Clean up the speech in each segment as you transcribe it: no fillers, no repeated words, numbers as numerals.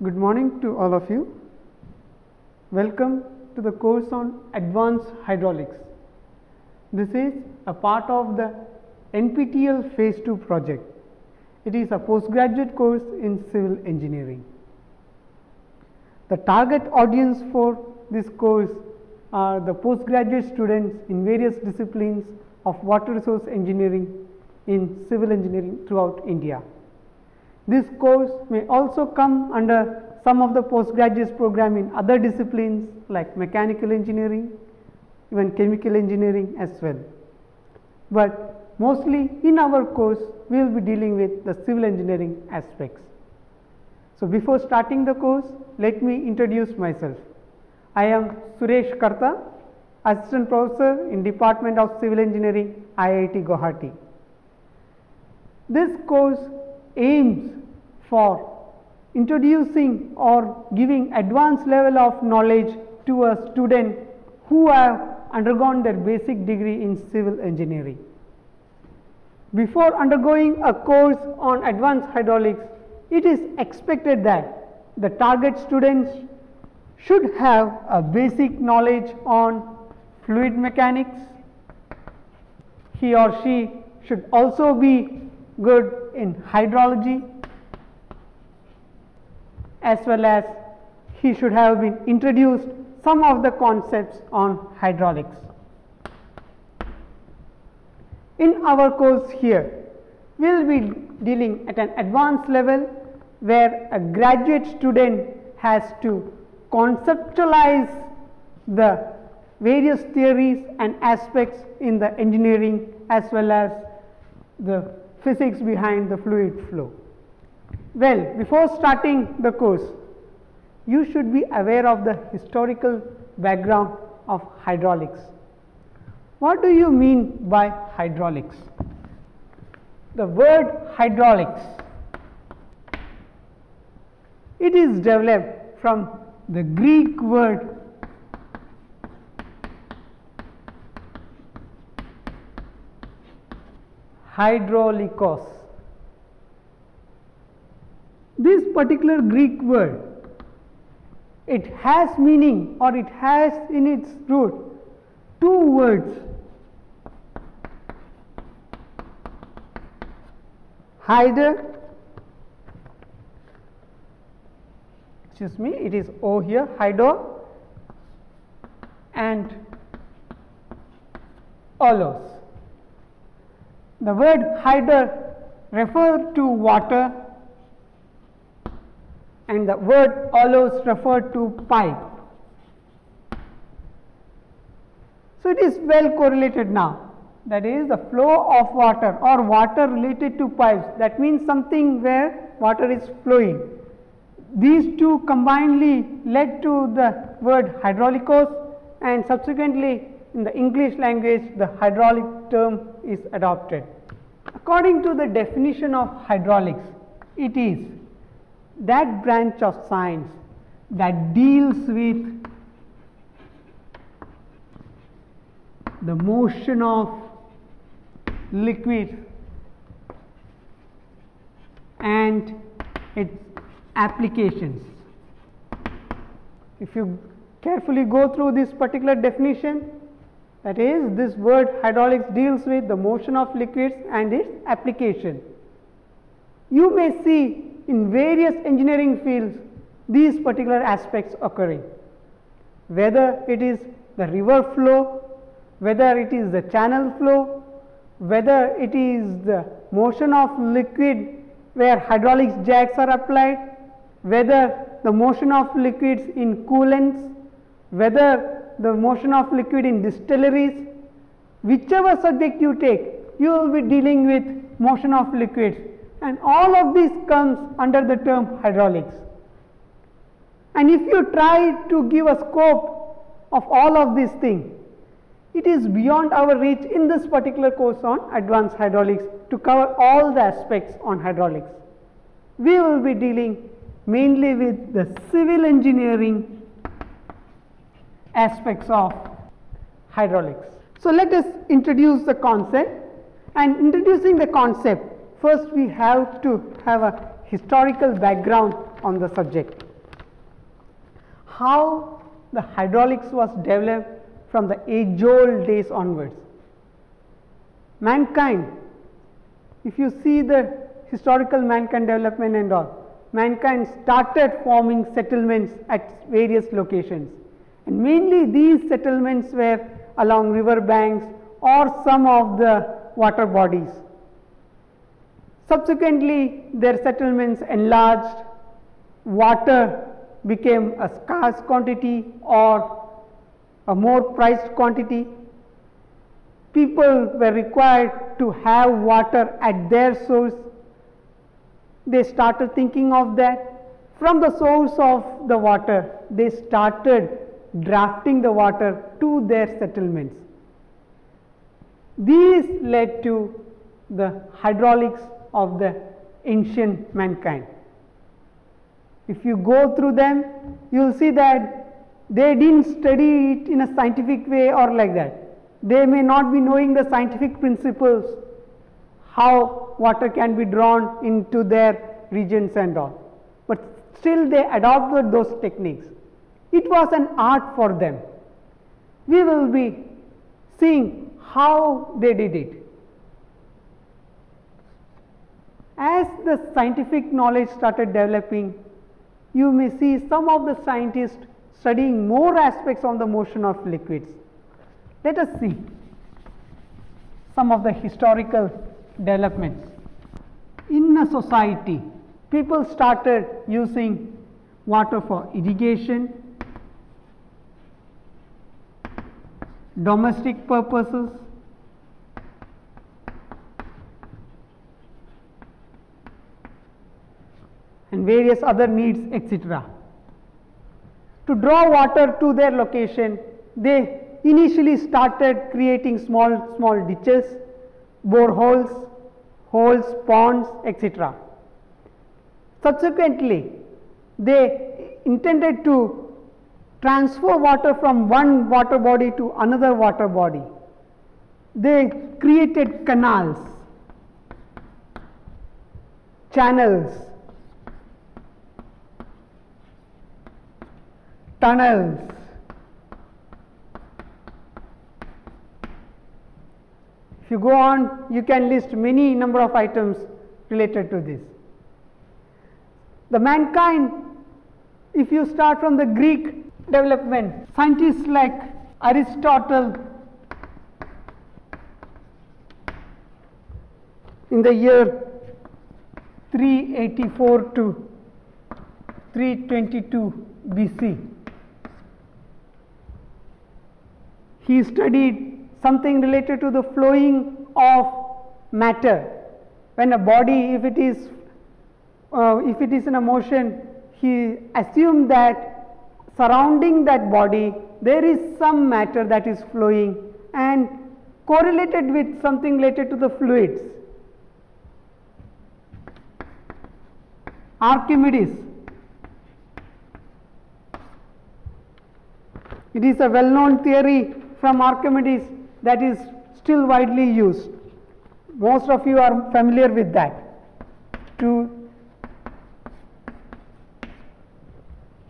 Good morning to all of you. Welcome to the course on Advanced Hydraulics. This is a part of the NPTEL Phase 2 project. It is a postgraduate course in civil engineering. The target audience for this course are the postgraduate students in various disciplines of water resource engineering in civil engineering throughout India. This course may also come under some of the postgraduate program in other disciplines like mechanical engineering, even chemical engineering as well. But mostly in our course, we will be dealing with the civil engineering aspects. So, before starting the course, let me introduce myself. I am Suresh Karta, Assistant Professor in Department of Civil Engineering, IIT Guwahati. This course aims for introducing or giving advanced level of knowledge to a student who have undergone their basic degree in civil engineering. Before undergoing a course on advanced hydraulics, it is expected that the target students should have a basic knowledge on fluid mechanics. He or she should also be good in hydrology, as well as he should have been introduced some of the concepts on hydraulics. In our course here, we will be dealing at an advanced level where a graduate student has to conceptualize the various theories and aspects in the engineering as well as the physics behind the fluid flow. Well, before starting the course, you should be aware of the historical background of hydraulics. What do you mean by hydraulics? The word hydraulics, it is developed from the Greek word hydraulikos. This particular Greek word, it has meaning, or it has in its root two words, hydra, excuse me, it is O here, hydro, and olos. The word hydra refers to water and the word olos refers to pipe. So, it is well correlated now, that is the flow of water or water related to pipes, that means something where water is flowing. These two combinedly led to the word hydraulikos, and subsequently in the English language the hydraulic term is adopted. According to the definition of hydraulics, it is that branch of science that deals with the motion of liquids and its applications. If you carefully go through this particular definition, that is, this word hydraulics deals with the motion of liquids and its application. You may see in various engineering fields these particular aspects occurring, whether it is the river flow, whether it is the channel flow, whether it is the motion of liquid where hydraulics jacks are applied, whether the motion of liquids in coolants, whether the motion of liquid in distilleries. Whichever subject you take, you will be dealing with motion of liquids, and all of this comes under the term hydraulics. And if you try to give a scope of all of these things, it is beyond our reach in this particular course on advanced hydraulics to cover all the aspects on hydraulics. We will be dealing mainly with the civil engineering aspects of hydraulics. So, let us introduce the concept, and introducing the concept, first we have to have a historical background on the subject. how the hydraulics was developed from the age-old days onwards. Mankind, if you see the historical mankind development and all, mankind started forming settlements at various locations, and mainly these settlements were along river banks or some of the water bodies. Subsequently, their settlements enlarged, water became a scarce quantity or a more prized quantity. People were required to have water at their source. They started thinking of that. From the source of the water, they started drafting the water to their settlements. These led to the hydraulics of the ancient mankind. If you go through them, you will see that they didn't study it in a scientific way or like that. They may not be knowing the scientific principles, how water can be drawn into their regions and all, but still they adopted those techniques. It was an art for them. We will be seeing how they did it. As the scientific knowledge started developing, you may see some of the scientists studying more aspects on the motion of liquids. Let us see some of the historical developments. In a society, people started using water for irrigation, domestic purposes, and various other needs, etc. To draw water to their location, they initially started creating small ditches, boreholes, holes, ponds, etc. Subsequently, they intended to transfer water from one water body to another water body. They created canals, channels, tunnels, if you go on, you can list many number of items related to this. The mankind, if you start from the Greek development, scientists like Aristotle in the year 384 to 322 BC, he studied something related to the flowing of matter. When a body, if it is in a motion, he assumed that surrounding that body there is some matter that is flowing and correlated with something related to the fluids. Archimedes, it is a well-known theory from Archimedes that is still widely used. Most of you are familiar with that.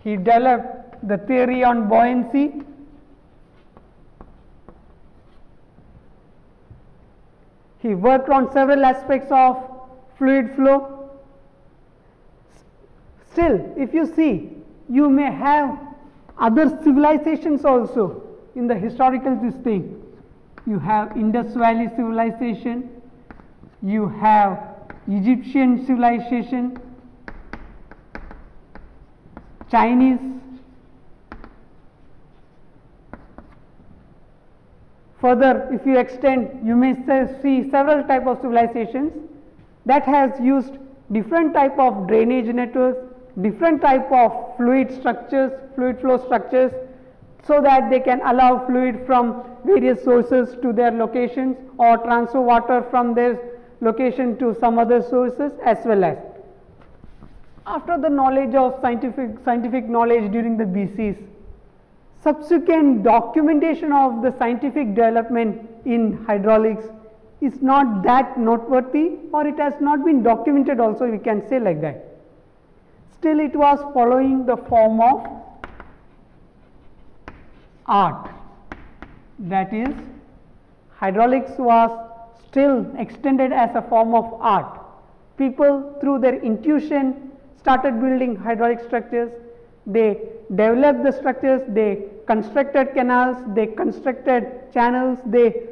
He developed the theory on buoyancy. He worked on several aspects of fluid flow. Still, if you see, you may have other civilizations also in the historical this thing. You have Indus Valley civilization, you have Egyptian civilization, Chinese, further if you extend, you may see several type of civilizations that has used different type of drainage networks, different type of fluid structures, fluid flow structures, so that they can allow fluid from various sources to their locations or transfer water from their location to some other sources as well as. After the knowledge of scientific knowledge during the BCs, subsequent documentation of the scientific development in hydraulics is not that noteworthy, or it has not been documented also, we can say like that. Still it was following the form of art. That is, hydraulics was still extended as a form of art. People, through their intuition, started building hydraulic structures. They developed the structures, they constructed canals, they constructed channels, they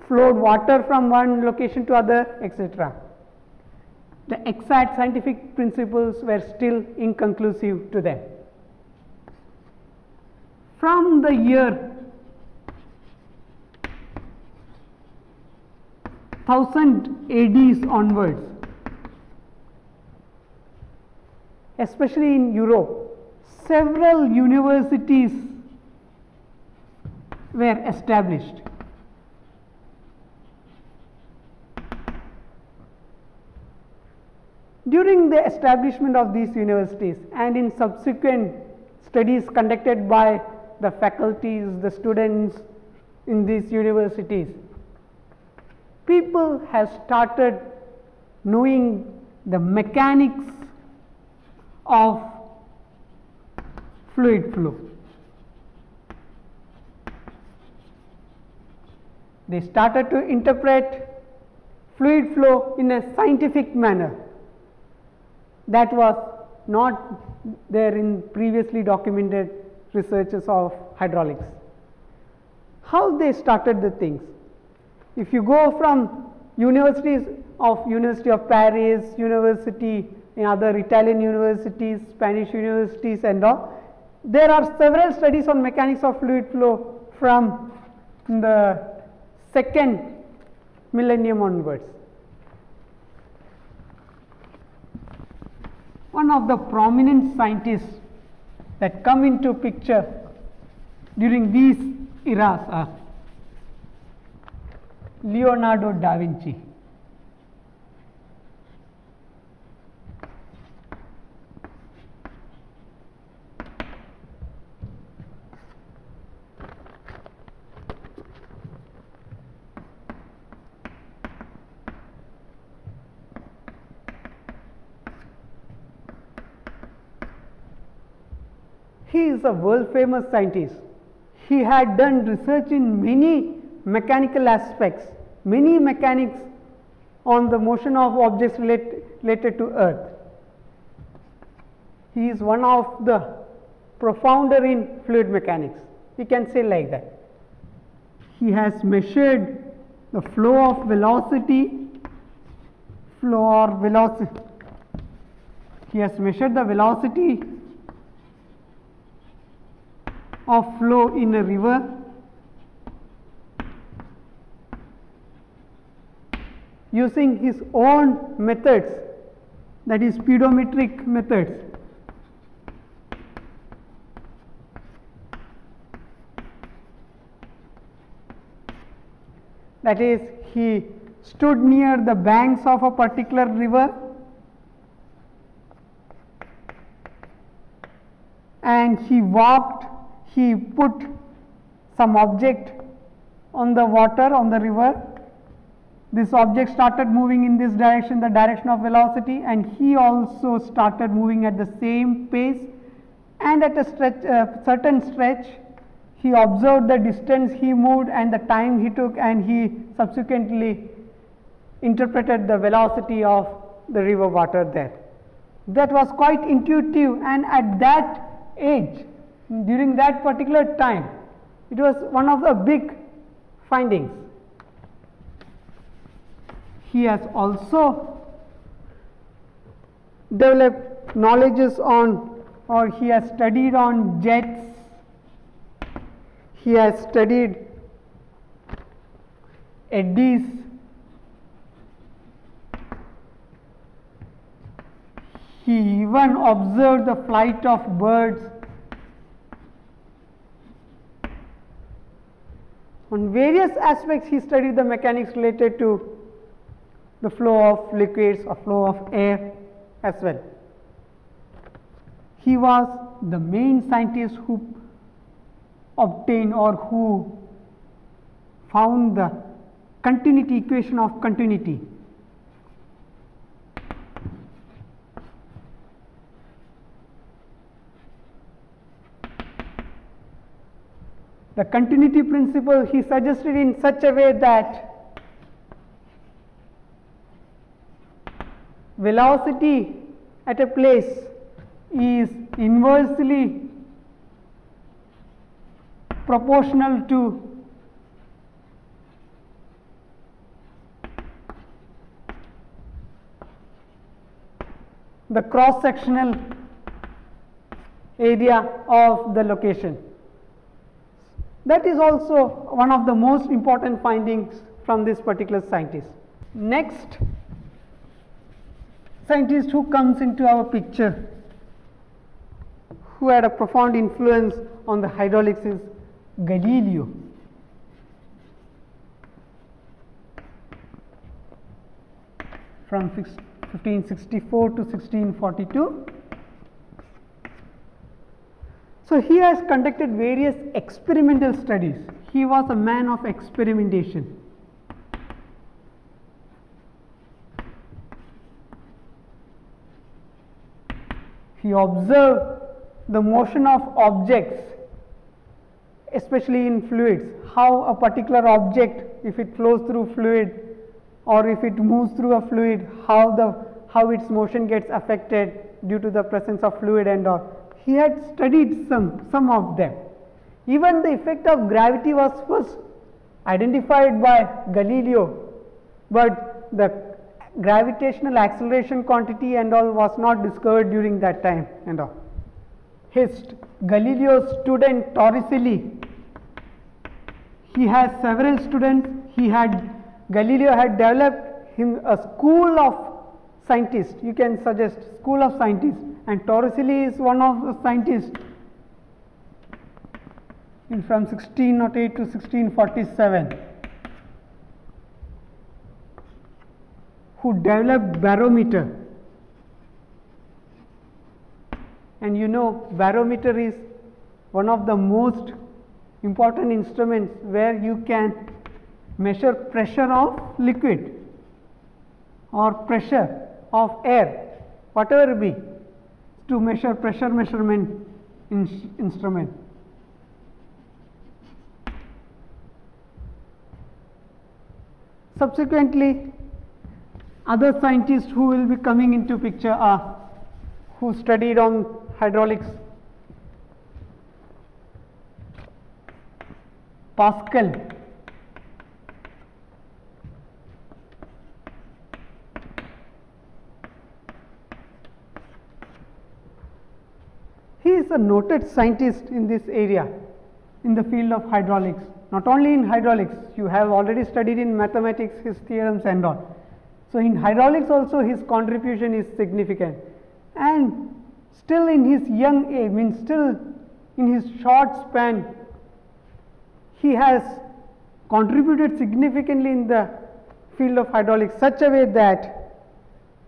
flowed water from one location to other, etc. The exact scientific principles were still inconclusive to them. From the year 1000 ADs onwards, especially in Europe, several universities were established. During the establishment of these universities and in subsequent studies conducted by the faculties, the students in these universities, people have started knowing the mechanics of fluid flow. They started to interpret fluid flow in a scientific manner that was not there in previously documented researches of hydraulics. How they started the things? If you go from universities of University of Paris, university in other Italian universities, Spanish universities and all, there are several studies on mechanics of fluid flow from the second millennium onwards. One of the prominent scientists that come into picture during these eras are Leonardo da Vinci. He is a world famous scientist. He had done research in many mechanical aspects, many mechanics on the motion of objects related to earth. He is one of the profounder in fluid mechanics, we can say like that. He has measured the flow of velocity, he has measured the velocity of flow in a river using his own methods, that is speedometric methods. That is, he stood near the banks of a particular river and he walked, he put some object on the water, on the river. This object started moving in this direction, the direction of velocity, and he also started moving at the same pace, and at a certain stretch he observed the distance he moved and the time he took, and he subsequently interpreted the velocity of the river water there. That was quite intuitive, and at that age, during that particular time, it was one of the big findings. He has also developed knowledges on, or he has studied on jets, he has studied eddies, he even observed the flight of birds. On various aspects he studied the mechanics related to the flow of liquids or flow of air as well. He was the main scientist who obtained or who found the continuity equation of continuity. The continuity principle he suggested in such a way that velocity at a place is inversely proportional to the cross sectional area of the location. That is also one of the most important findings from this particular scientist. Next scientist who comes into our picture, who had a profound influence on the hydraulics, is Galileo. From 1564 to 1642. So he has conducted various experimental studies. He was a man of experimentation. He observed the motion of objects, especially in fluids, how a particular object, if it flows through fluid or if it moves through a fluid, how its motion gets affected due to the presence of fluid and all. He had studied some of them. Even the effect of gravity was first identified by Galileo, but the gravitational acceleration quantity and all was not discovered during that time and all. Galileo's student Torricelli, he has several students. Galileo had developed him a school of scientists, you can suggest school of scientists, and Torricelli is one of the scientists from 1608 to 1647 who developed barometer. And you know, barometer is one of the most important instruments where you can measure pressure of liquid or pressure of air, whatever it be, to measure pressure measurement instrument. Subsequently, other scientists who will be coming into picture are who studied on hydraulics: Pascal, he is a noted scientist in this area, in the field of hydraulics. Not only in hydraulics, you have already studied in mathematics his theorems and all. So in hydraulics also his contribution is significant, and still in his young age, still in his short span, he has contributed significantly in the field of hydraulics, such a way that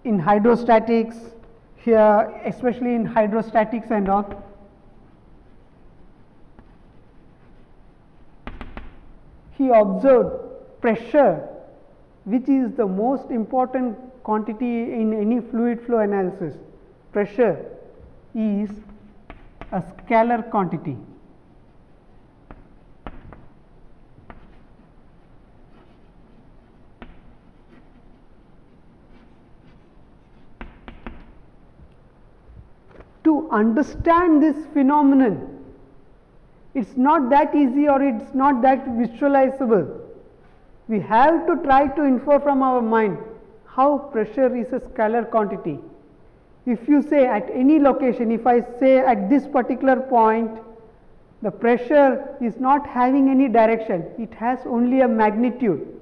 in hydrostatics, here especially in hydrostatics and all, he observed pressure, which is the most important quantity in any fluid flow analysis. Pressure is a scalar quantity. To understand this phenomenon, it's not that easy or it's not that visualizable. We have to try to infer from our mind how pressure is a scalar quantity. If you say at any location, if I say at this particular point, the pressure is not having any direction, it has only a magnitude.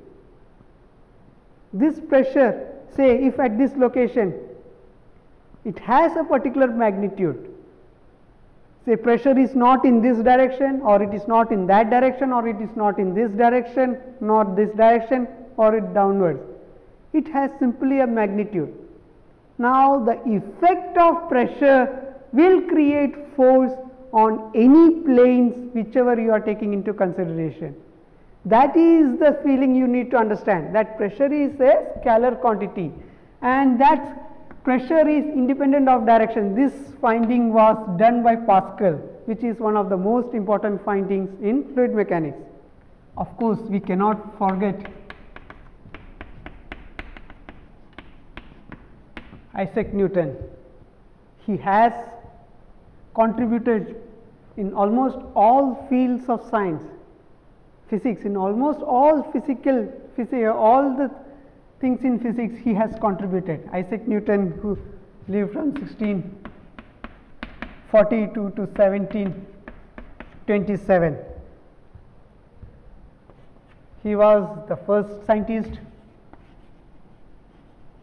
This pressure, say if at this location, it has a particular magnitude. Say pressure is not in this direction, or it is not in that direction, or it is not in this direction, nor this direction, or it downwards. It has simply a magnitude. Now the effect of pressure will create force on any planes whichever you are taking into consideration. That is the feeling you need to understand, that pressure is a scalar quantity and that pressure is independent of direction. This finding was done by Pascal which is one of the most important findings in fluid mechanics. Of course, we cannot forget Isaac Newton. He has contributed in almost all fields of science, physics, in almost all all the things in physics he has contributed. Isaac Newton, who lived from 1642 to 1727. He was the first scientist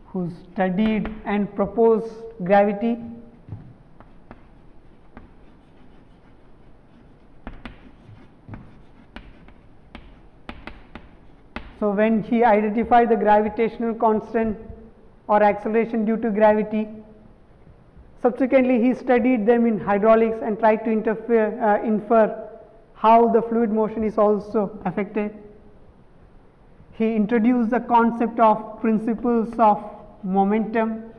who studied and proposed gravity. So, when he identified the gravitational constant or acceleration due to gravity, subsequently he studied them in hydraulics and tried to infer how the fluid motion is also affected. He introduced the concept of principles of momentum.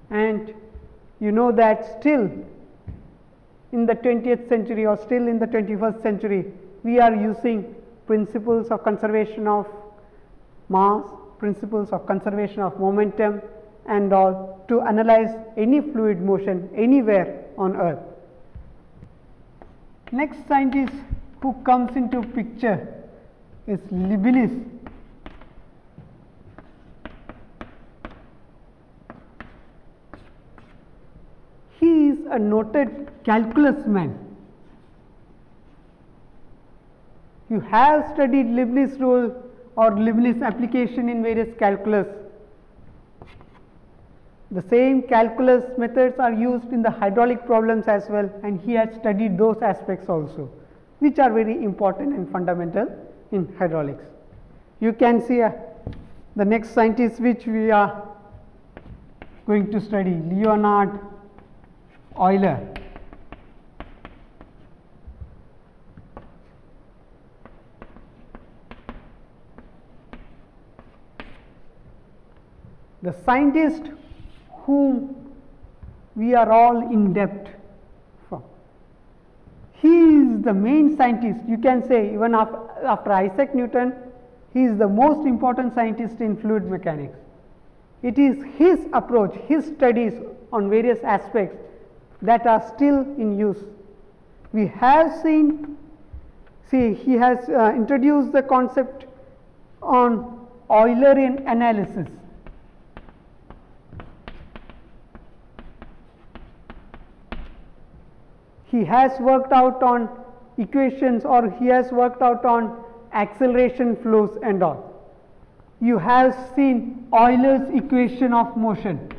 And you know that still in the 20th century or still in the 21st century, we are using principles of conservation of mass, principles of conservation of momentum and all to analyze any fluid motion anywhere on earth. Next scientist who comes into picture is Leibniz. He is a noted calculus man. You have studied Leibniz rule or Leibniz application in various calculus. The same calculus methods are used in the hydraulic problems as well, and he has studied those aspects also, which are very important and fundamental in hydraulics. You can see the next scientist which we are going to study, Leonhard Euler. The scientist whom we are all in debt for. He is the main scientist, you can say, even after Isaac Newton, he is the most important scientist in fluid mechanics. It is his approach, his studies on various aspects that are still in use. We have seen, he has introduced the concept on Eulerian analysis. He has worked out on equations, or he has worked out on acceleration flows and all. You have seen Euler's equation of motion.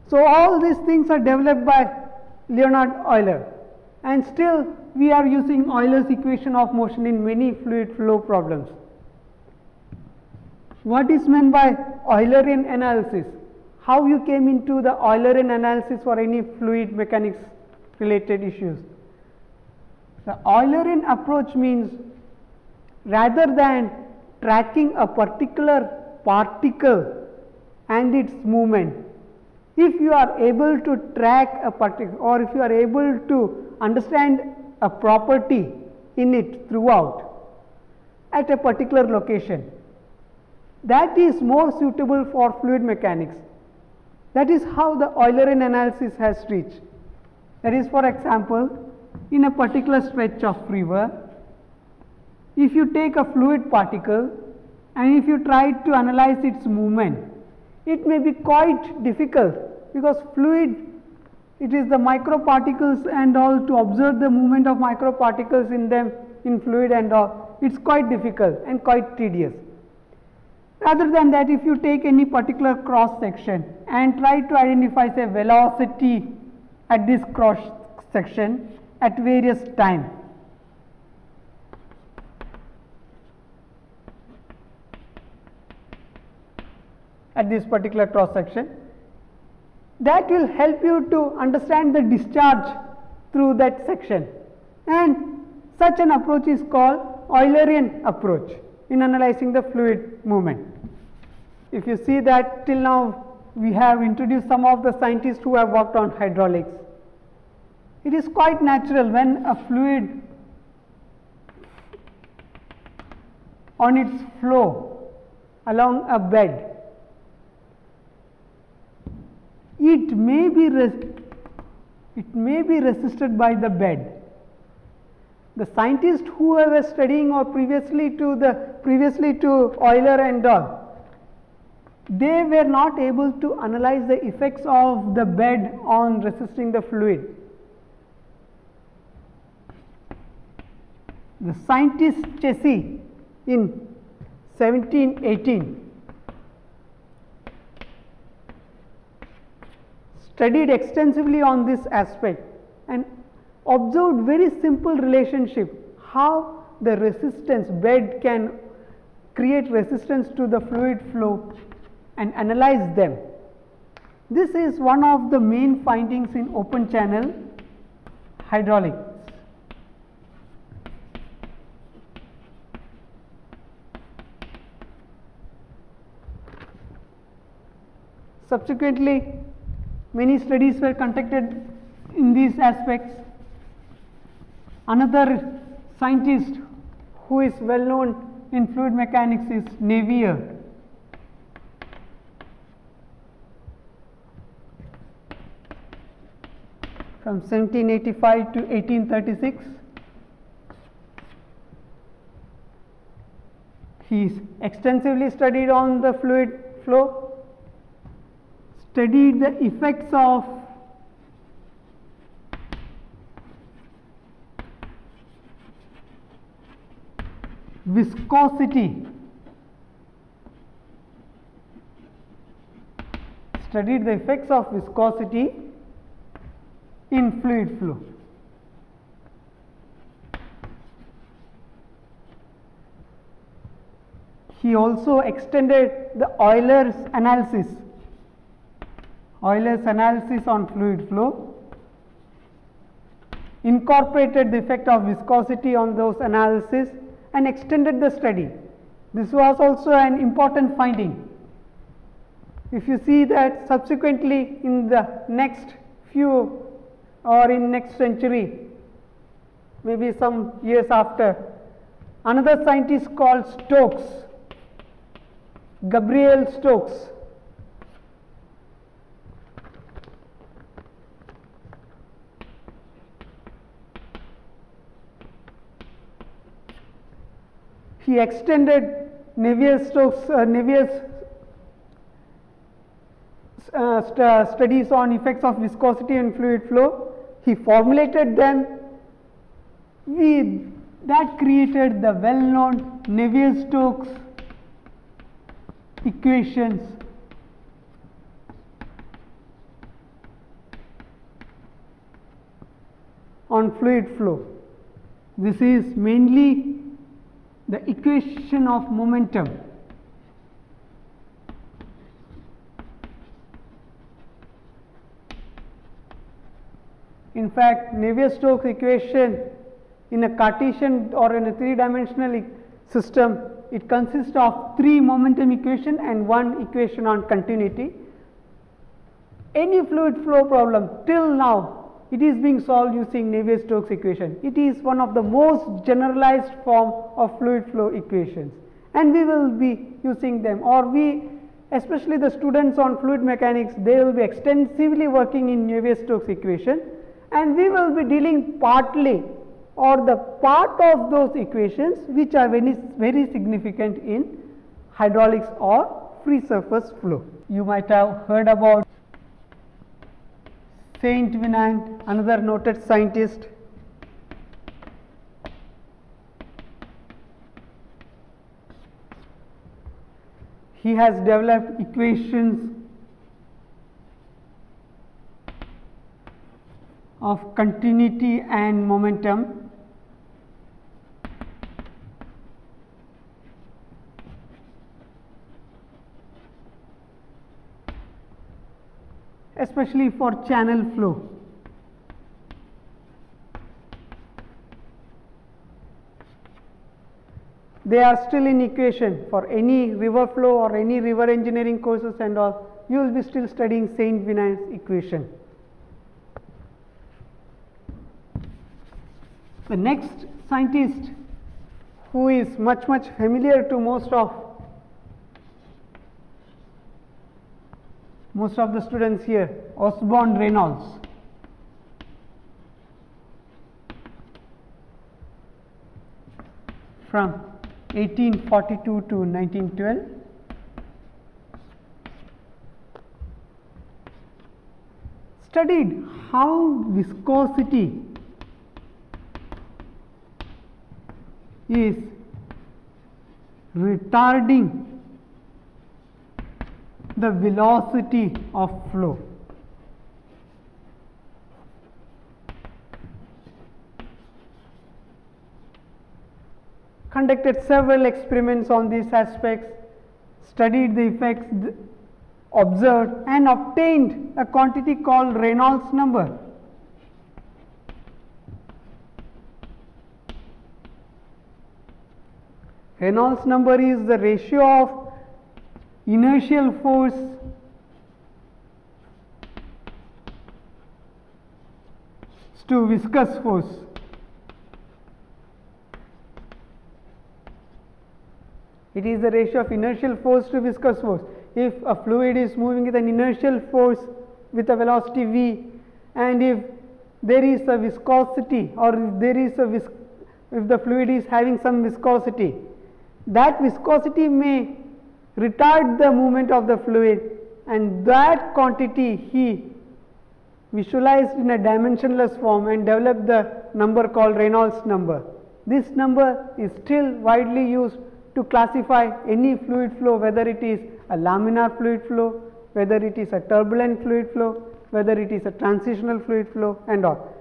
So, all these things are developed by Leonhard Euler, and still we are using Euler's equation of motion in many fluid flow problems. What is meant by Eulerian analysis? How you came into the Eulerian analysis for any fluid mechanics related issues? The Eulerian approach means, rather than tracking a particular particle and its movement, if you are able to track a particle, or if you are able to understand a property in it throughout at a particular location, that is more suitable for fluid mechanics. That is how the Eulerian analysis has reached. That is, for example, in a particular stretch of river, if you take a fluid particle and if you try to analyze its movement, it may be quite difficult, because fluid, it is the microparticles and all, to observe the movement of microparticles in them, in fluid and all, it is quite difficult and quite tedious. Rather than that, if you take any particular cross section and try to identify, say, velocity at this cross section at various times, at this particular cross section, that will help you to understand the discharge through that section, and such an approach is called Eulerian approach in analyzing the fluid movement. If you see that till now we have introduced some of the scientists who have worked on hydraulics. It is quite natural when a fluid on its flow along a bed, it may be resisted by the bed. The scientists who were studying or previously to Euler and all, they were not able to analyze the effects of the bed on resisting the fluid. The scientist Chessy in 1718 studied extensively on this aspect and observed very simple relationship, how the resistance bed can create resistance to the fluid flow, and analyze them. This is one of the main findings in open channel hydraulics. Subsequently, many studies were conducted in these aspects. Another scientist who is well known in fluid mechanics is Navier. From 1785 to 1836, he extensively studied on the fluid flow, studied the effects of viscosity, in fluid flow. He also extended the Euler's analysis on fluid flow, incorporated the effect of viscosity on those analysis and extended the study. This was also an important finding. If you see that subsequently in the next few or in next century, maybe some years after, another scientist called Stokes, Gabriel Stokes, he extended Navier's studies on effects of viscosity and fluid flow. He formulated them. That created the well-known Navier-Stokes equations. On fluid flow. This is mainly the equation of momentum. In fact, Navier-Stokes equation in a Cartesian or in a three-dimensional system, it consists of 3 momentum equation and 1 equation on continuity. Any fluid flow problem till now, it is being solved using Navier-Stokes equation. It is one of the most generalized form of fluid flow equations, and we will be using them, or especially the students on fluid mechanics, they will be extensively working in Navier-Stokes equation, and we will be dealing partly or the part of those equations which are very significant in hydraulics or free surface flow. You might have heard about Saint Venant, another noted scientist. He has developed equations of continuity and momentum. especially for channel flow. They are still in equation for any river flow or any river engineering courses and all. You will be still studying Saint Venant's equation. The next scientist who is much familiar to most of the students here, Osborne Reynolds. From 1842 to 1912. Studied how viscosity is retarding the velocity of flow. Conducted several experiments on these aspects, studied the effects observed and obtained a quantity called Reynolds number. Reynolds number is the ratio of inertial force to viscous force. It is the ratio of inertial force to viscous force. If a fluid is moving with an inertial force with a velocity v, and if there is a viscosity, or if there is a if the fluid is having some viscosity, that viscosity may retard the movement of the fluid, and that quantity he visualized in a dimensionless form and developed the number called Reynolds number. This number is still widely used to classify any fluid flow, whether it is a laminar fluid flow, whether it is a turbulent fluid flow, whether it is a transitional fluid flow and all.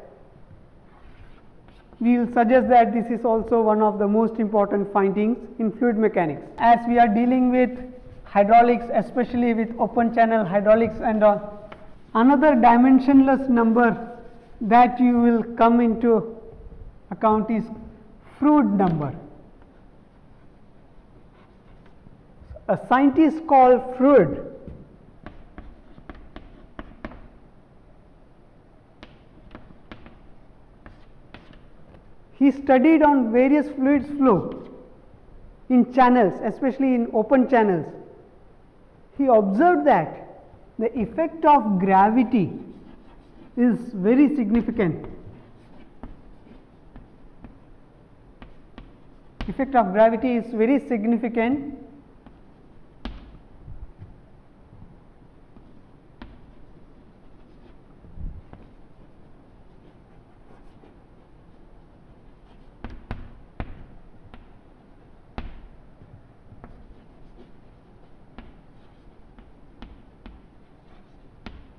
We will suggest that this is also one of the most important findings in fluid mechanics. As we are dealing with hydraulics, especially with open channel hydraulics and all, another dimensionless number that you will come into account is Froude number. A scientist called Froude he studied on various fluids flow in channels, especially in open channels. He observed that the effect of gravity is very significant. Effect of gravity is very significant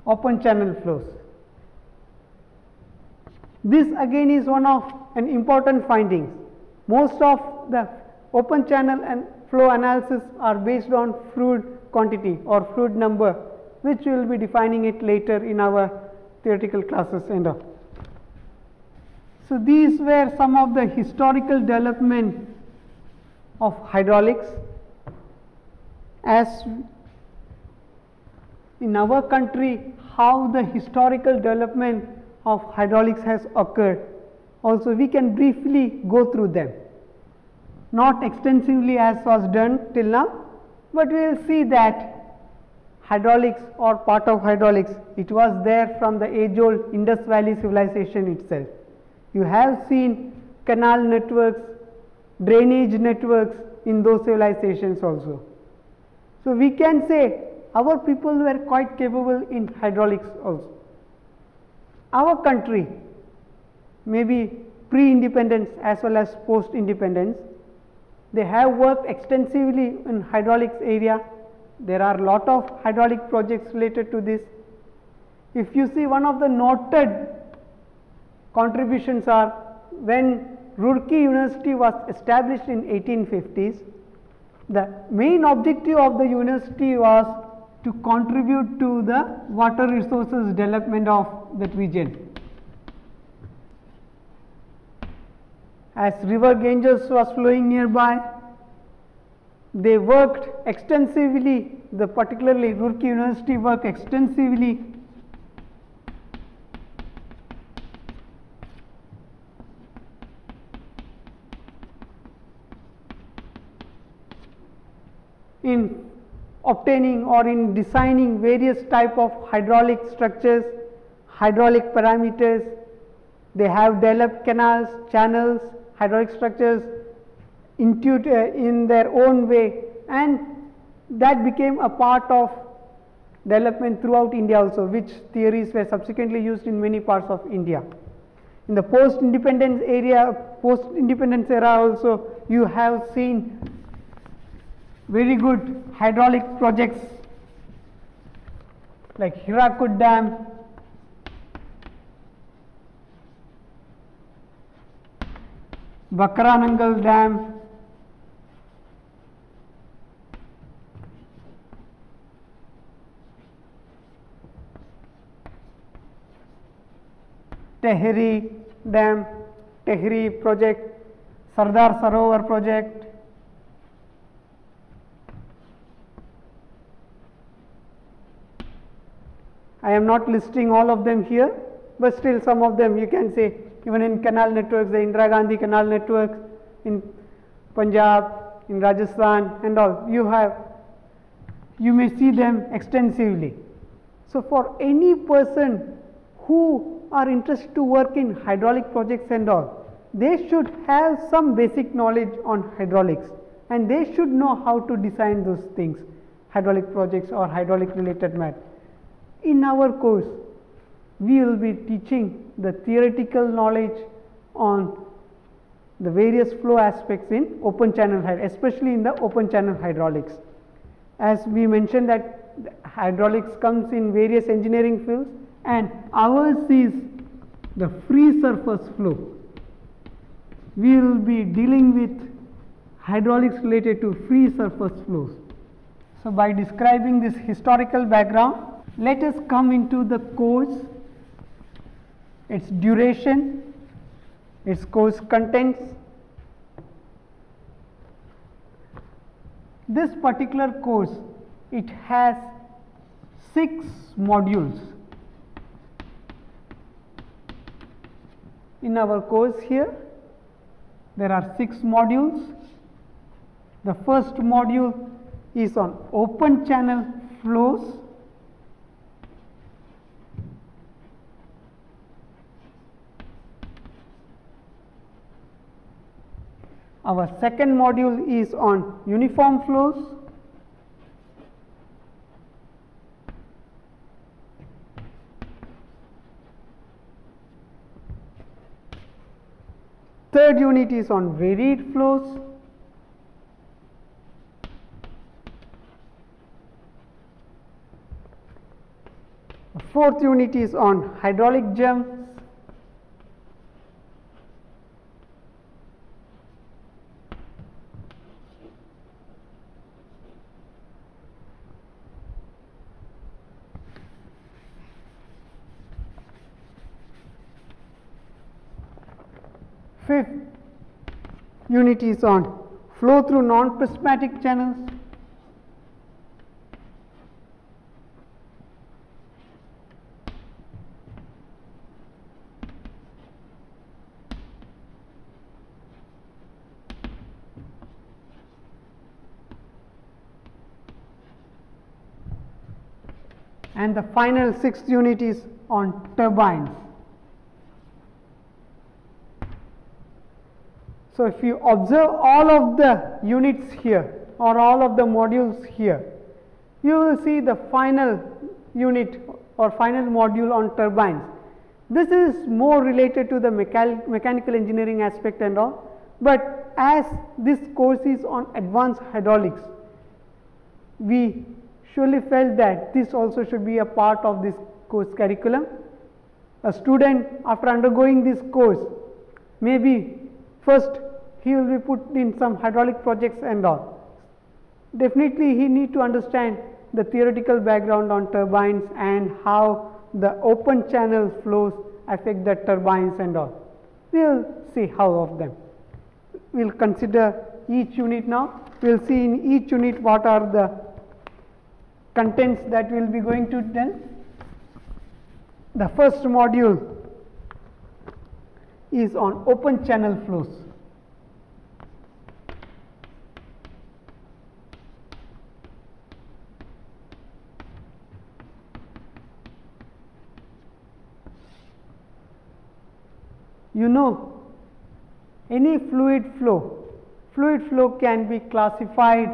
open channel flows. This again is one of an important findings. Most of the open channel and flow analysis are based on Froude quantity or Froude number, which we will be defining it later in our theoretical classes and all. So these were some of the historical development of hydraulics. As in our country, how the historical development of hydraulics has occurred, also we can briefly go through them, not extensively as was done till now, but we will see that hydraulics or part of hydraulics, it was there from the age old Indus Valley civilization itself. You have seen canal networks, drainage networks in those civilizations also. So we can say our people were quite capable in hydraulics also. Our country, maybe pre-independence as well as post-independence, they have worked extensively in hydraulics area. There are a lot of hydraulic projects related to this. If you see, one of the noted contributions are when Roorkee University was established in 1850s, the main objective of the university was to contribute to the water resources development of that region. As river Ganges was flowing nearby, they worked extensively, particularly Roorkee University worked extensively in obtaining or in designing various type of hydraulic structures, hydraulic parameters. They have developed canals, channels, hydraulic structures in their own way, and that became a part of development throughout India also, which theories were subsequently used in many parts of India. In the post-independence era also, you have seen very good hydraulic projects like Hirakud Dam, Bakranangal Dam, Tehri Dam, Tehri project, Sardar Sarovar project, I am not listing all of them here, but still some of them you can say, even in canal networks, the Indira Gandhi canal networks in Punjab, in Rajasthan and all, you may see them extensively. So for any person who are interested to work in hydraulic projects and all, they should have some basic knowledge on hydraulics, and they should know how to design those things, hydraulic projects or hydraulic related matter. In our course, we will be teaching the theoretical knowledge on the various flow aspects in open channel, especially in the open channel hydraulics. As we mentioned that hydraulics comes in various engineering fields, and ours is the free surface flow. We will be dealing with hydraulics related to free surface flows. So by describing this historical background, let us come into the course, its duration, its course contents. This particular course, it has 6 modules. In our course here, there are 6 modules. The first module is on open channel flows. Our second module is on uniform flows. Third unit is on varied flows. The fourth unit is on hydraulic jumps. Fifth unit is on flow through non-prismatic channels. And the final 6th unit is on turbines. So if you observe all of the units here or all of the modules here, you will see the final unit or final module on turbines. This is more related to the mechanical engineering aspect and all, but as this course is on advanced hydraulics, we surely felt that this also should be a part of this course curriculum. A student, after undergoing this course, maybe first he will be put in some hydraulic projects and all. Definitely he need to understand the theoretical background on turbines and how the open channel flows affect the turbines and all. We will see how of them. We will consider each unit now. We will see in each unit what are the contents that we will be going to tell. The first module is on open channel flows. You know, any fluid flow can be classified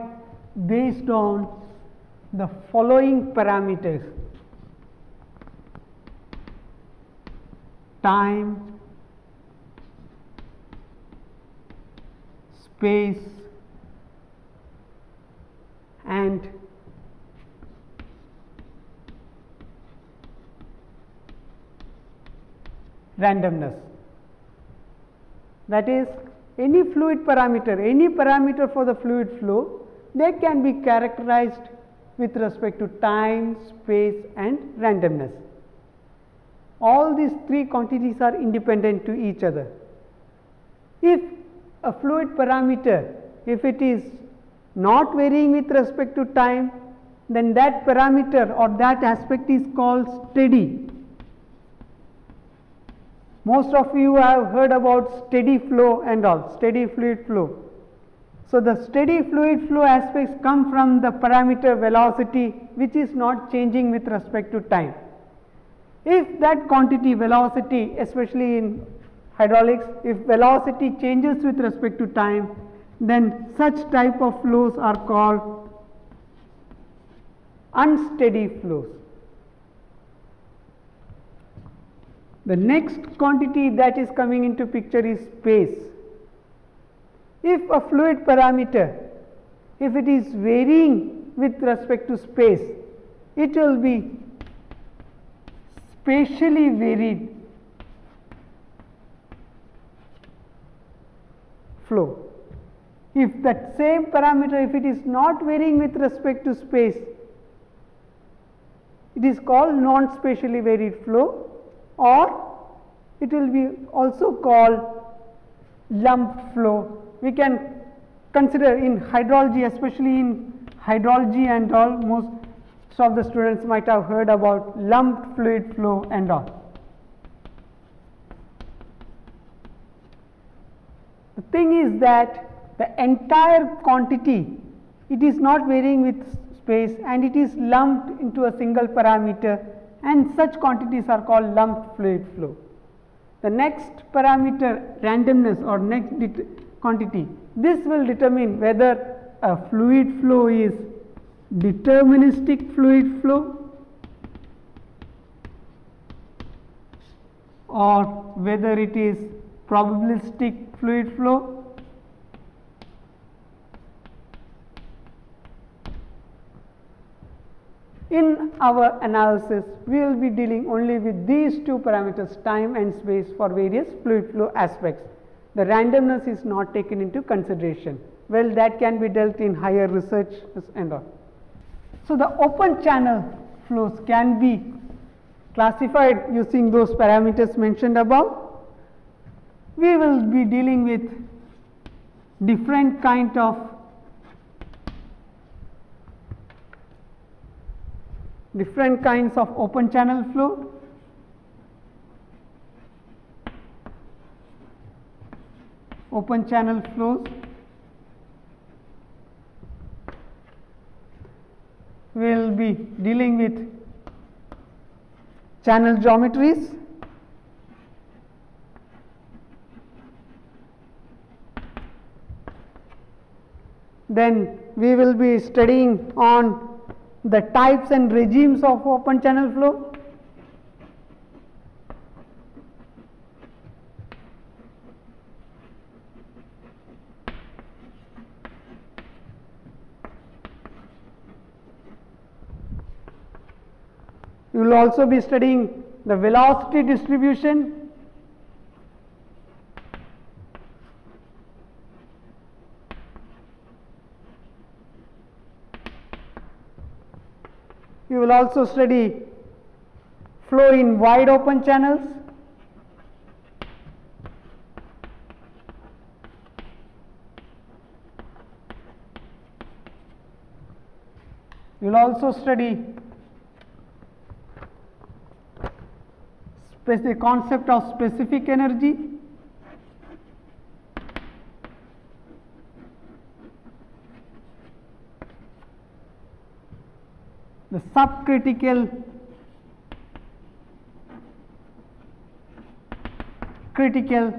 based on the following parameters: time, space, and randomness. That is, any fluid parameter, any parameter for the fluid flow, they can be characterized with respect to time, space, and randomness. All these three quantities are independent to each other. If a fluid parameter, if it is not varying with respect to time, then that parameter or that aspect is called steady. Most of you have heard about steady flow and all, steady fluid flow. So, the steady fluid flow aspects come from the parameter velocity, which is not changing with respect to time. If that quantity velocity, especially in hydraulics, if velocity changes with respect to time, then such type of flows are called unsteady flows. The next quantity that is coming into picture is space. If a fluid parameter, if it is varying with respect to space, it will be spatially varied flow. If that same parameter, if it is not varying with respect to space, it is called non-spatially varied flow, or it will be also called lumped flow. We can consider in hydrology, especially in hydrology and all, most of the students might have heard about lumped fluid flow and all. The thing is that the entire quantity, it is not varying with space and it is lumped into a single parameter, and such quantities are called lumped fluid flow. The next parameter, randomness, or next quantity, this will determine whether a fluid flow is deterministic fluid flow or whether it is probabilistic fluid flow. In our analysis, we will be dealing only with these two parameters, time and space, for various fluid flow aspects. The randomness is not taken into consideration. Well, that can be dealt in higher research and all. So, the open channel flows can be classified using those parameters mentioned above. We will be dealing with different kind of kinds of open channel flow. Open channel flows. We will be dealing with channel geometries, then we will be studying on the types and regimes of open channel flow. We will also be studying the velocity distribution, will also study flow in wide open channels. You will also study the concept of specific energy. The subcritical, critical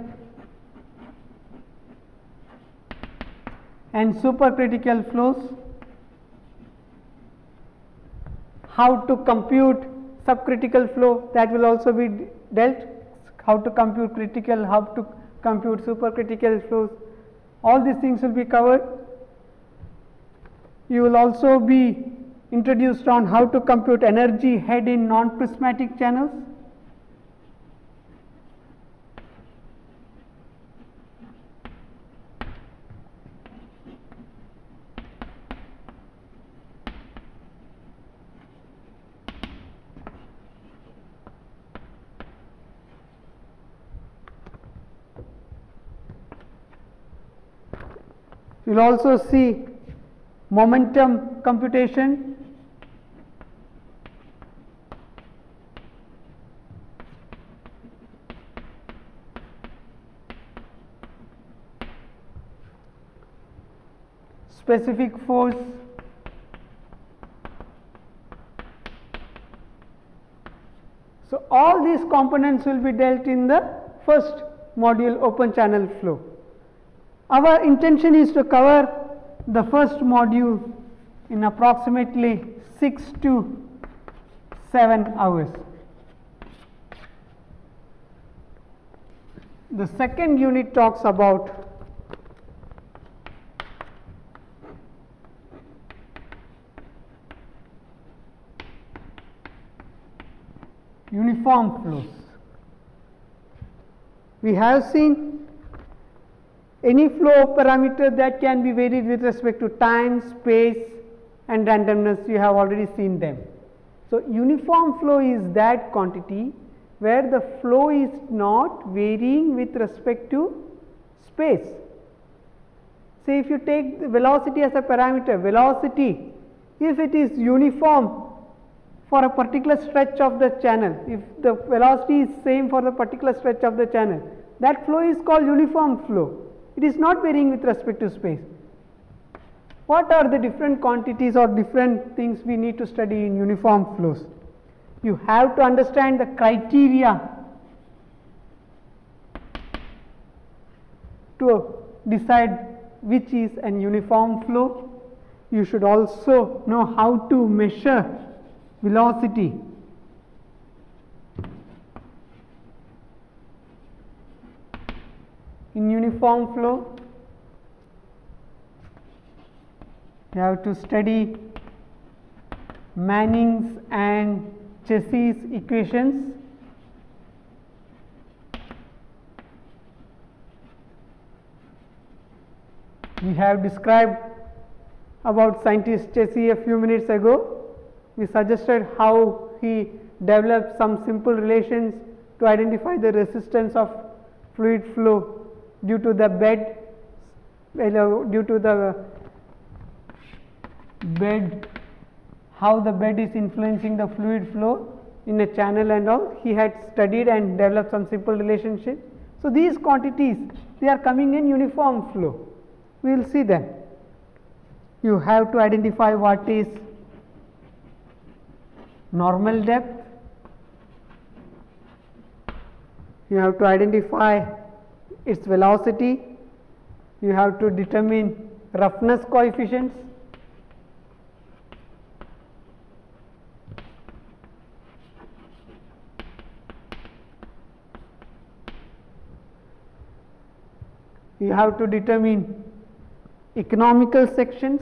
and supercritical flows. How to compute subcritical flow, that will also be dealt. How to compute critical, how to compute supercritical flows, all these things will be covered. You will also be introduced on how to compute energy head in non-prismatic channels. You will also see momentum computation, specific force, so all these components will be dealt in the first module, open channel flow. Our intention is to cover the first module in approximately 6 to 7 hours. The second unit talks about uniform flows. We have seen any flow parameter that can be varied with respect to time, space and randomness, you have already seen them. So, uniform flow is that quantity where the flow is not varying with respect to space. Say if you take the velocity as a parameter, velocity, if it is uniform for a particular stretch of the channel, if the velocity is same for the particular stretch of the channel, that flow is called uniform flow. It is not varying with respect to space. What are the different quantities or different things we need to study in uniform flows? You have to understand the criteria to decide which is an uniform flow. You should also know how to measure velocity. In uniform flow, you have to study Manning's and Chessie's equations. We have described about scientist Chessie a few minutes ago. We suggested how he developed some simple relations to identify the resistance of fluid flow due to the bed, how the bed is influencing the fluid flow in a channel and all. He had studied and developed some simple relationship. So, these quantities, they are coming in uniform flow. We will see them. You have to identify what is normal depth. You have to identify its velocity. You have to determine roughness coefficients. You have to determine economical sections.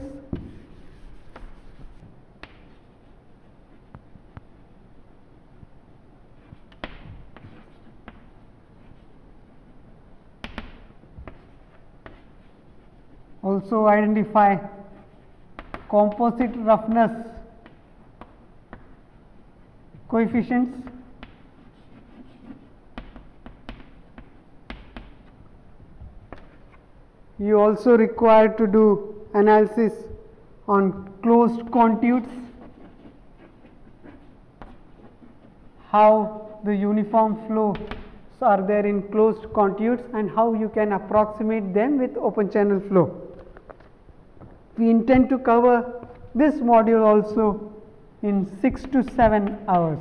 Also identify composite roughness coefficients, you also require to do analysis on closed contours, how the uniform flows are there in closed contours and how you can approximate them with open channel flow. We intend to cover this module also in 6 to 7 hours,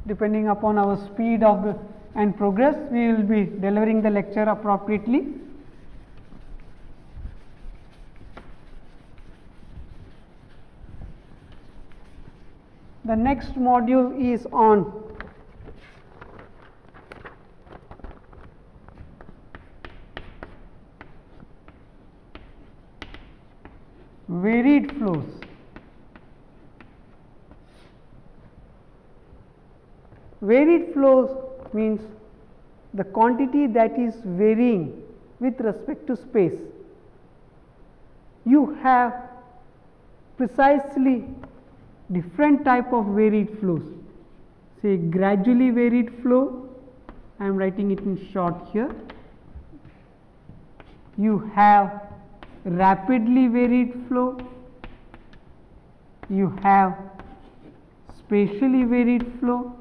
depending upon our speed of and progress. We will be delivering the lecture appropriately. The next module is on varied flows. Varied flows means the quantity that is varying with respect to space. You have precisely different type of varied flows. Say gradually varied flow, I am writing it in short here. You have rapidly varied flow, you have spatially varied flow.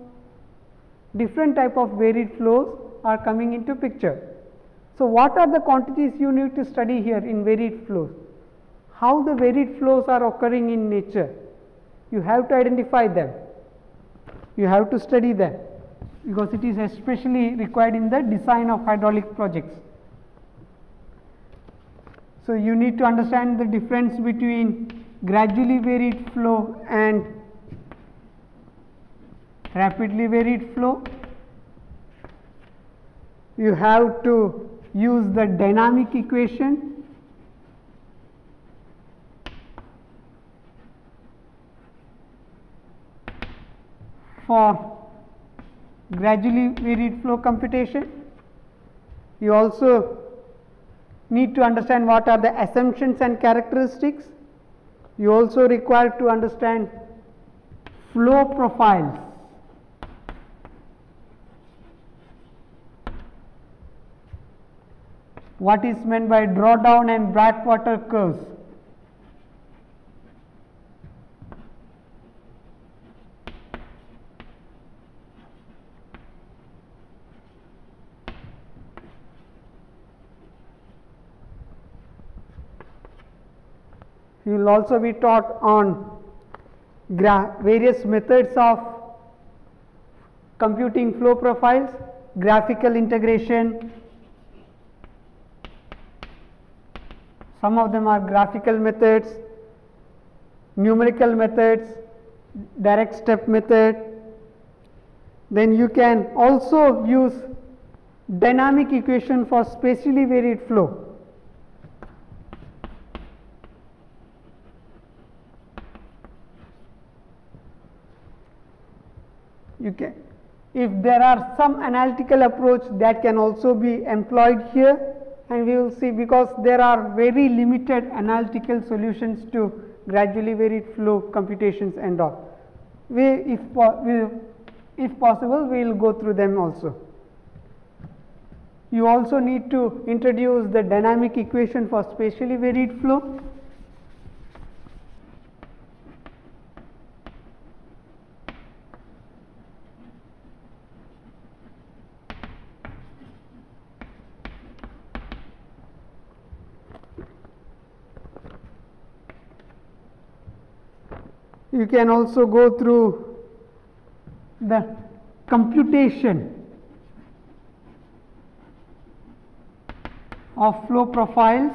Different type of varied flows are coming into picture. So, what are the quantities you need to study here in varied flows? How the varied flows are occurring in nature? You have to identify them, you have to study them, because it is especially required in the design of hydraulic projects. So, you need to understand the difference between gradually varied flow and rapidly varied flow. You have to use the dynamic equation for gradually varied flow computation. You also need to understand what are the assumptions and characteristics. You also require to understand flow profiles. What is meant by drawdown and backwater curves? You will also be taught on various methods of computing flow profiles, graphical integration. Some of them are graphical methods, numerical methods, direct step method. Then you can also use dynamic equation for spatially varied flow. You can, if there are some analytical approach that can also be employed here, and we will see, because there are very limited analytical solutions to gradually varied flow computations and all. If possible, we will go through them also. You also need to introduce the dynamic equation for spatially varied flow. You can also go through the computation of flow profiles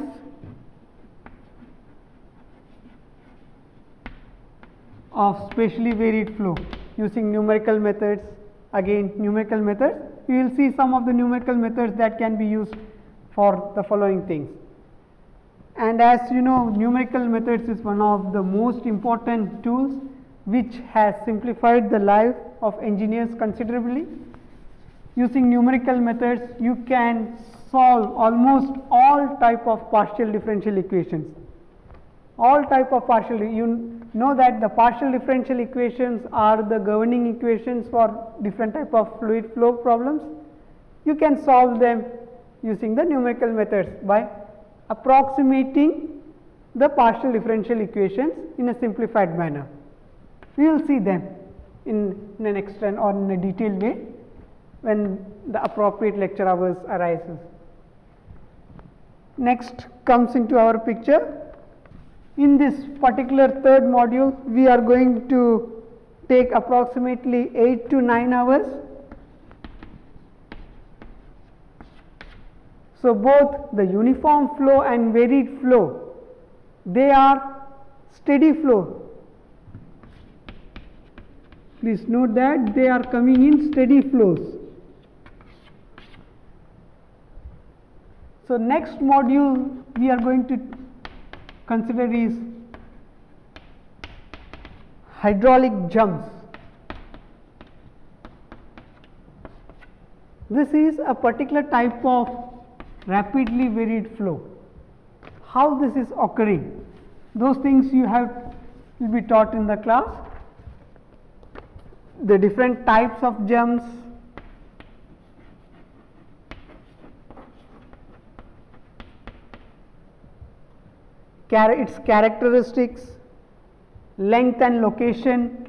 of spatially varied flow using numerical methods. Again, numerical methods, we will see some of the numerical methods that can be used for the following things. And as you know, numerical methods is one of the most important tools which has simplified the life of engineers considerably. Using numerical methods, you can solve almost all type of partial differential equations. all type of partial, you know that the partial differential equations are the governing equations for different type of fluid flow problems. You can solve them using the numerical methods by approximating the partial differential equations in a simplified manner. We will see them in an extent or in a detailed way when the appropriate lecture hours arises. Next comes into our picture. In this particular third module, we are going to take approximately 8 to 9 hours. So, both the uniform flow and varied flow, they are steady flow. Please note that they are coming in steady flows. So, next module we are going to consider is hydraulic jumps. This is a particular type of rapidly varied flow. How this is occurring, those things you will be taught in the class. The different types of jumps, its characteristics, length and location,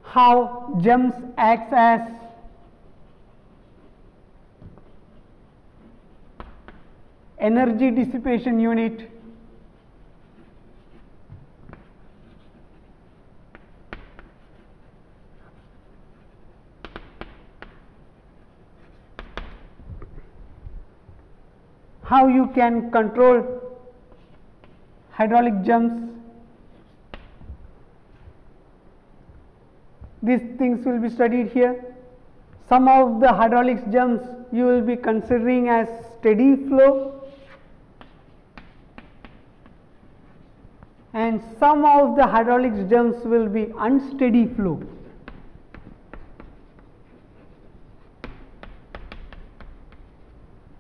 how jumps acts as energy dissipation unit, how you can control hydraulic jumps. These things will be studied here. Some of the hydraulic jumps you will be considering as steady flow, and some of the hydraulic jumps will be unsteady flow.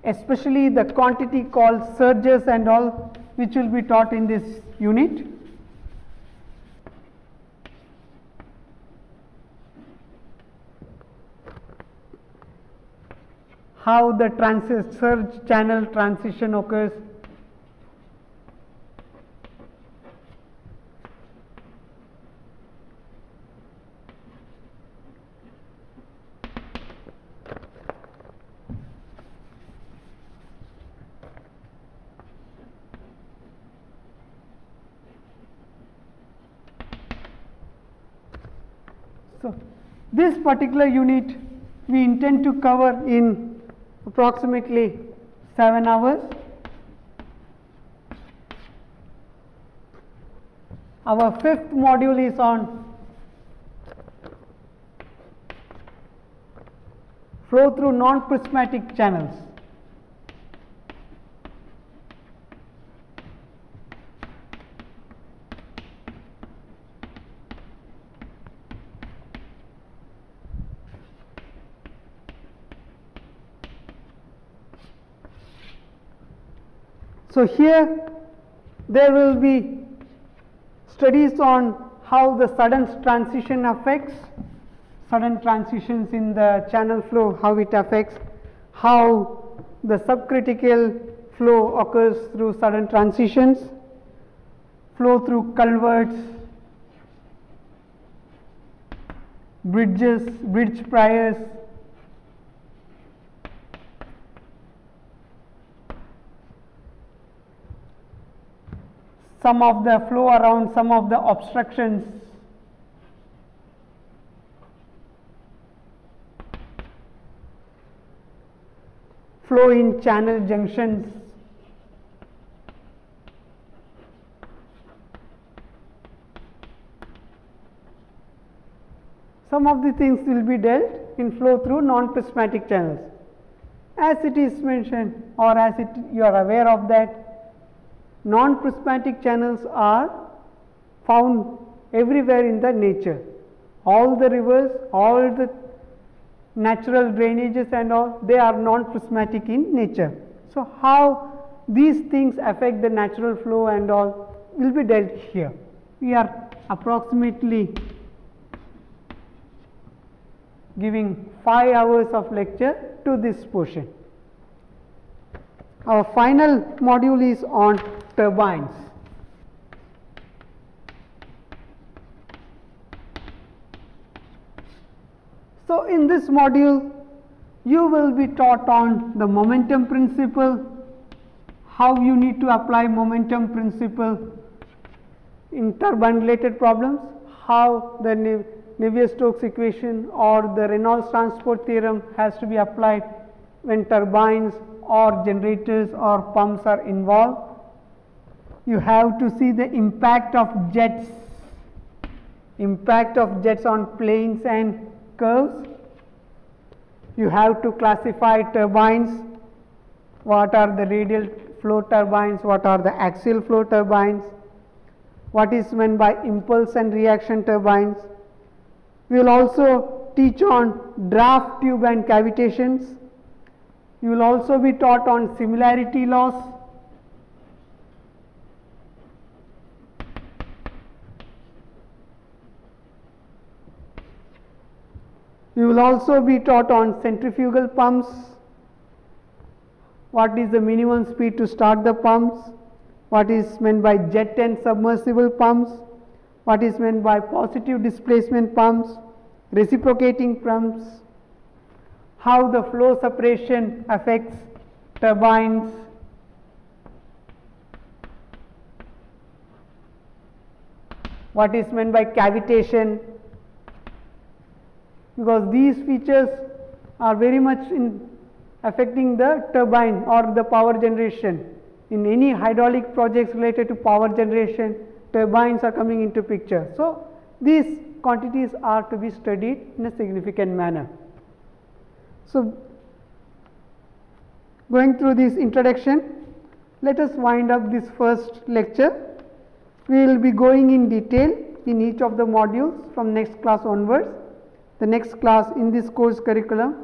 Especially the quantity called surges and all, which will be taught in this unit. How the surge channel transition occurs. So, this particular unit we intend to cover in approximately 7 hours. Our fifth module is on flow through non-prismatic channels. So, here there will be studies on how the sudden transition affects, sudden transitions in the channel flow, how it affects, how the subcritical flow occurs through sudden transitions, flow through culverts, bridges, bridge piers, some of the flow around some of the obstructions, flow in channel junctions, some of the things will be dealt in flow through non-prismatic channels. As it is mentioned, or as you are aware of that, non-prismatic channels are found everywhere in the nature. all the rivers, all the natural drainages and all, they are non-prismatic in nature. So, how these things affect the natural flow and all will be dealt here. We are approximately giving 5 hours of lecture to this portion. Our final module is on turbines. So, in this module you will be taught on the momentum principle, how you need to apply momentum principle in turbine related problems, how the Navier-Stokes equation or the Reynolds transport theorem has to be applied when turbines or generators or pumps are involved. You have to see the impact of jets on planes and curves. You have to classify turbines, what are the radial flow turbines, what are the axial flow turbines, what is meant by impulse and reaction turbines. We will also teach on draft tube and cavitations. You will also be taught on similarity laws. You will also be taught on centrifugal pumps, what is the minimum speed to start the pumps, what is meant by jet and submersible pumps, what is meant by positive displacement pumps, reciprocating pumps, how the flow separation affects turbines, what is meant by cavitation, because these features are very much affecting the turbine or the power generation. In any hydraulic projects related to power generation, turbines are coming into picture. So, these quantities are to be studied in a significant manner. So, going through this introduction, let us wind up this first lecture. We will be going in detail in each of the modules from next class onwards. The next class in this course curriculum,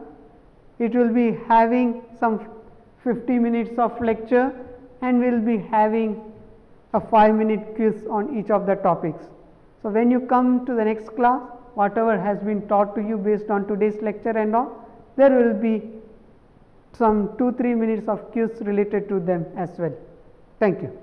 it will be having some 50 minutes of lecture and we will be having a 5-minute quiz on each of the topics. So, when you come to the next class, whatever has been taught to you based on today's lecture and all, there will be some 2-3 minutes of quiz related to them as well. Thank you.